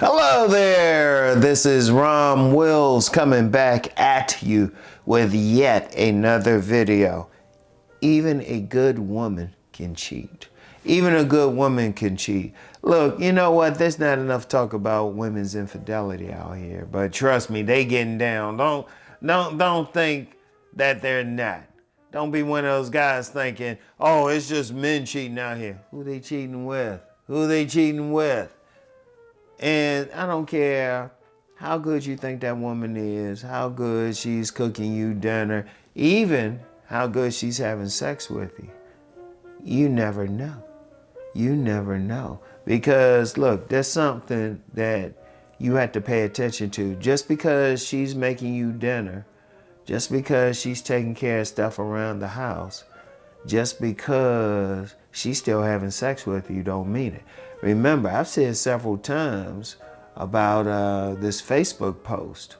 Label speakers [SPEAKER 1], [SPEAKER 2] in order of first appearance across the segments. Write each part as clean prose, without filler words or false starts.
[SPEAKER 1] Hello there, this is RomWills coming back at you with yet another video. Even a good woman can cheat. Even a good woman can cheat. Look, you know what? There's not enough talk about women's infidelity out here, but trust me, they getting down. Don't think that they're not. Don't be one of those guys thinking, oh, it's just men cheating out here. Who they cheating with? Who they cheating with? And I don't care how good you think that woman is, how good she's cooking you dinner, even how good she's having sex with you. You never know. You never know. Because look, there's something that you have to pay attention to. Just because she's making you dinner, just because she's taking care of stuff around the house, just because she's still having sex with you don't mean it. Remember, I've said several times about this Facebook post.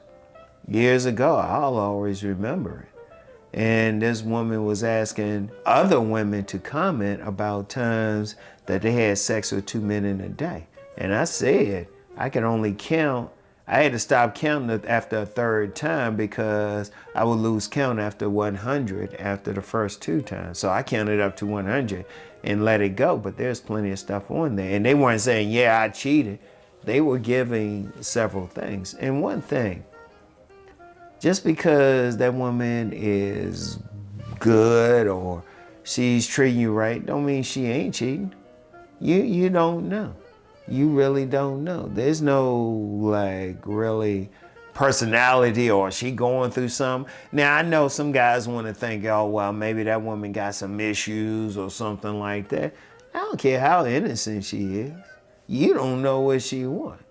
[SPEAKER 1] Years ago, I'll always remember it. And this woman was asking other women to comment about times that they had sex with 2 men in a day. And I said, I could only count. I had to stop counting after a third time because I would lose count after 100 after the first 2 times. So I counted up to 100 and let it go. But there's plenty of stuff on there. And they weren't saying, yeah, I cheated. They were giving several things. And one thing, just because that woman is good or she's treating you right, don't mean she ain't cheating. You don't know. You really don't know. There's no like really personality or she going through something. Now I know some guys want to think, oh well, maybe that woman got some issues or something like that. I don't care how innocent she is. You don't know what she wants.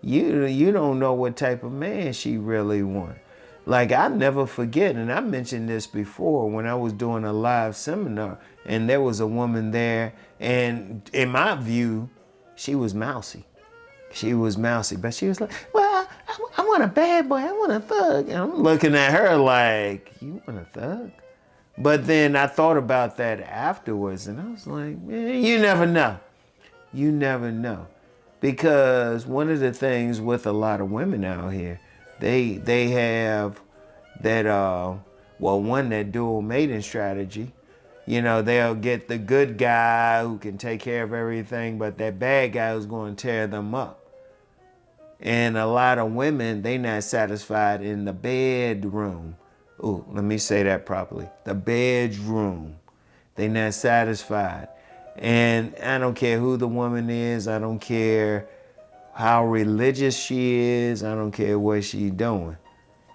[SPEAKER 1] You don't know what type of man she really wants. Like I never forget, and I mentioned this before when I was doing a live seminar, and there was a woman there, and in my view, she was mousy. She was mousy, but she was like, well, I want a bad boy, I want a thug. And I'm looking at her like, you want a thug? But then I thought about that afterwards, and I was like, man, you never know. You never know. Because one of the things with a lot of women out here, they have that, one, that dual mating strategy. You know, they'll get the good guy who can take care of everything, but that bad guy who's going to tear them up. And a lot of women, they not satisfied in the bedroom. Ooh, let me say that properly. The bedroom. They not satisfied. And I don't care who the woman is. I don't care how religious she is. I don't care what she's doing.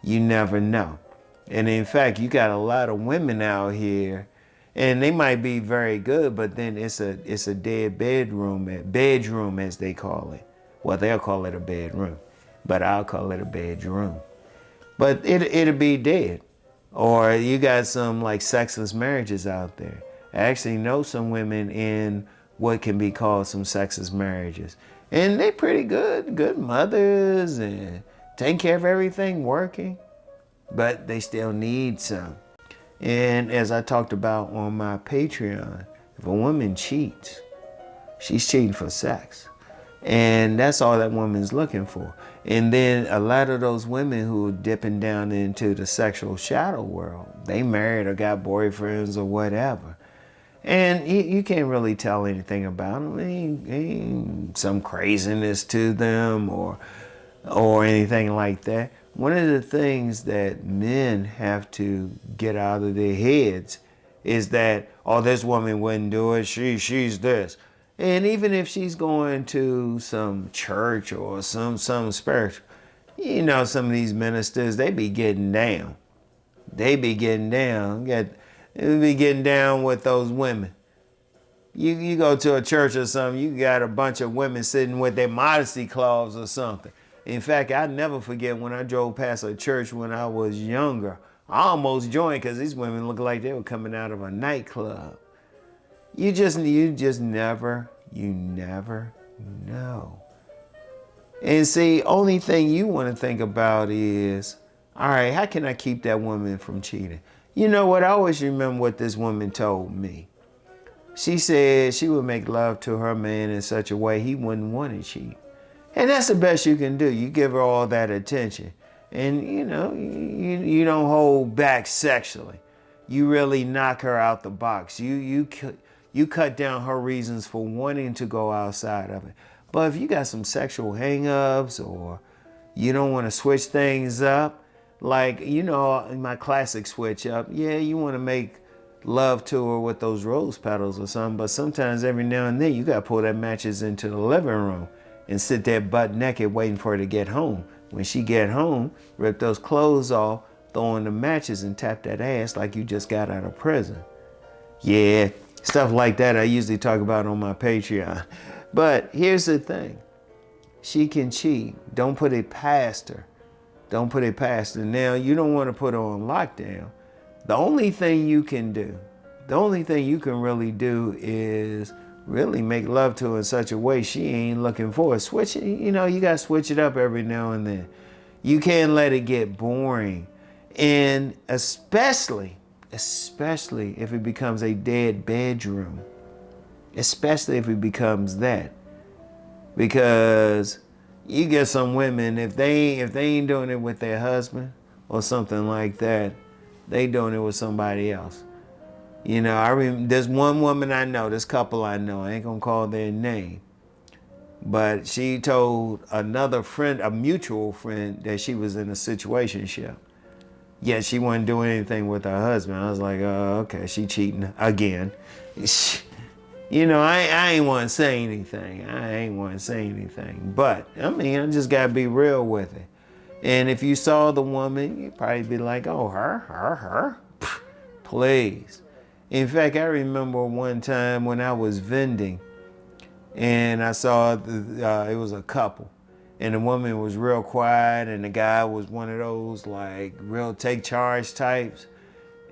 [SPEAKER 1] You never know. And in fact, you got a lot of women out here, and they might be very good, but then it's a dead bedroom as they call it. Well, they'll call it a bedroom, but I'll call it a bedroom. But it'll be dead. Or you got some like sexless marriages out there. I actually know some women in what can be called some sexless marriages. And they're pretty good mothers and taking care of everything, working, but they still need some. And as I talked about on my Patreon, if a woman cheats, she's cheating for sex. And that's all that woman's looking for. And then a lot of those women who are dipping down into the sexual shadow world, they married or got boyfriends or whatever. And you can't really tell anything about them. Ain't some craziness to them or anything like that. One of the things that men have to get out of their heads is that, oh, this woman wouldn't do it, she's this. And even if she's going to some church or some spiritual, you know, some of these ministers, they be getting down. They be getting down. They be getting down with those women. You go to a church or something, you got a bunch of women sitting with their modesty clause or something. In fact, I never forget when I drove past a church when I was younger. I almost joined because these women looked like they were coming out of a nightclub. You just never know. And see, only thing you want to think about is, all right, how can I keep that woman from cheating? You know what? I always remember what this woman told me. She said she would make love to her man in such a way he wouldn't want to cheat. And that's the best you can do. You give her all that attention. And you don't hold back sexually. You really knock her out the box. You cut down her reasons for wanting to go outside of it. But if you got some sexual hang-ups or you don't want to switch things up, like, in my classic switch up, yeah, you want to make love to her with those rose petals or something, but sometimes every now and then you got to pull that mattress into the living room and sit there butt naked waiting for her to get home. When she get home, rip those clothes off, throw on the mattress and tap that ass like you just got out of prison. Yeah, stuff like that I usually talk about on my Patreon. But here's the thing. She can cheat. Don't put it past her. Don't put it past her. Now, you don't want to put her on lockdown. The only thing you can do, the only thing you can really do is really make love to her in such a way she ain't looking for it. Switch it, you got to switch it up every now and then. You can't let it get boring. And especially if it becomes a dead bedroom. Especially if it becomes that. Because you get some women, if they ain't doing it with their husband or something like that, they doing it with somebody else. There's one woman I know, this couple I know, I ain't gonna call their name, but she told another friend, a mutual friend, that she was in a situationship. Yet she wasn't doing anything with her husband. I was like, oh, okay, she cheating again. I ain't want to say anything. But, I just got to be real with it. And if you saw the woman, you'd probably be like, oh, her. Please. In fact, I remember one time when I was vending and I saw it was a couple. And the woman was real quiet and the guy was one of those like real take charge types.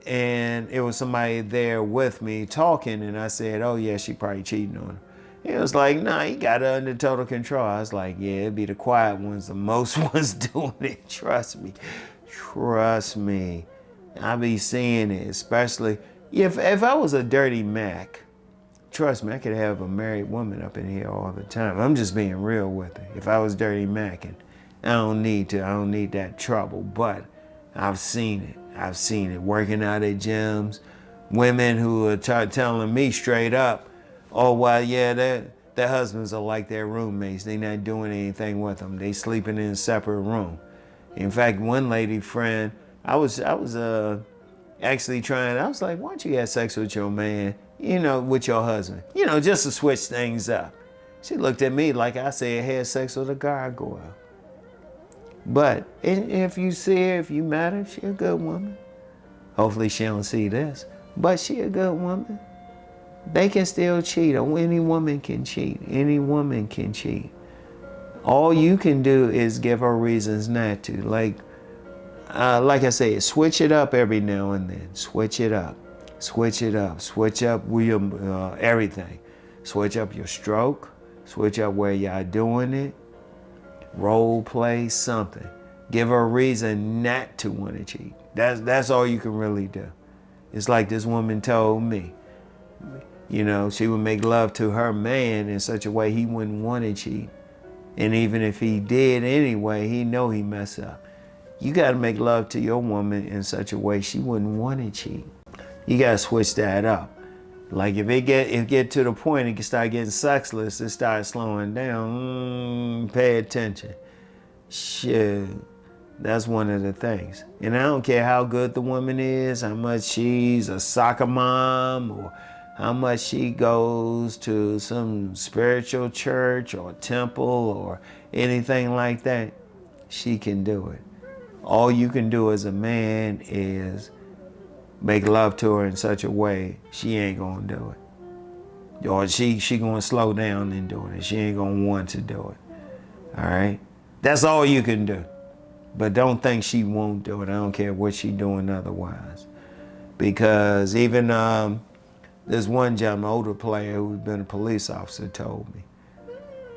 [SPEAKER 1] And it was somebody there with me talking, and I said, oh yeah, she probably cheating on him. He was like, nah, he got her under total control. I was like, yeah, it'd be the quiet ones, the most ones doing it. Trust me. I be seeing it, especially if I was a dirty Mac. Trust me, I could have a married woman up in here all the time. I'm just being real with it. If I was dirty Macking, I don't need that trouble, but I've seen it working out at gyms. Women who are telling me straight up, oh, well, yeah, their husbands are like their roommates. They not doing anything with them. They sleeping in a separate room. In fact, one lady friend, I was actually trying, I was like, why don't you have sex with your man, with your husband, just to switch things up. She looked at me like I said, had sex with a gargoyle. But if you see her, if you met her, she a good woman. Hopefully she don't see this, but she a good woman. They can still cheat. Any woman can cheat. Any woman can cheat. All you can do is give her reasons not to. Like I say, switch it up every now and then. Switch it up. Switch up your everything. Switch up your stroke. Switch up where y'all doing it. Role play something. Give her a reason not to want to cheat. That's all you can really do. It's like this woman told me. She would make love to her man in such a way he wouldn't want to cheat. And even if he did anyway, he know he messed up. You got to make love to your woman in such a way she wouldn't want to cheat. You got to switch that up. Like if it get to the point it can start getting sexless, it starts slowing down, pay attention. Shit, that's one of the things. And I don't care how good the woman is, how much she's a soccer mom, or how much she goes to some spiritual church or temple or anything like that, she can do it. All you can do as a man is make love to her in such a way she ain't gonna do it. Or she gonna slow down in doing it. She ain't gonna want to do it. All right? That's all you can do. But don't think she won't do it. I don't care what she doing otherwise. Because even this one gentleman, older player who's been a police officer, told me.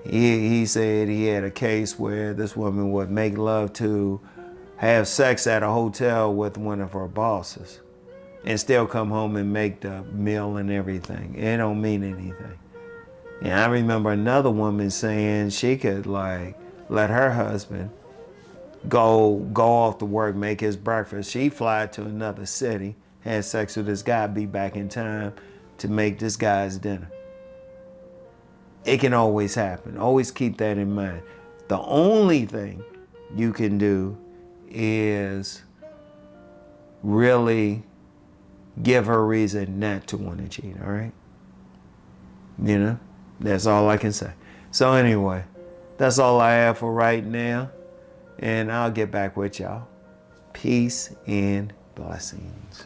[SPEAKER 1] He said he had a case where this woman would make love to have sex at a hotel with one of her bosses and still come home and make the meal and everything. It don't mean anything. And I remember another woman saying she could like let her husband go off to work, make his breakfast. She fly to another city, had sex with this guy, be back in time to make this guy's dinner. It can always happen. Always keep that in mind. The only thing you can do is really give her reason not to want to cheat, all right? You know, that's all I can say. So anyway, that's all I have for right now. And I'll get back with y'all. Peace and blessings.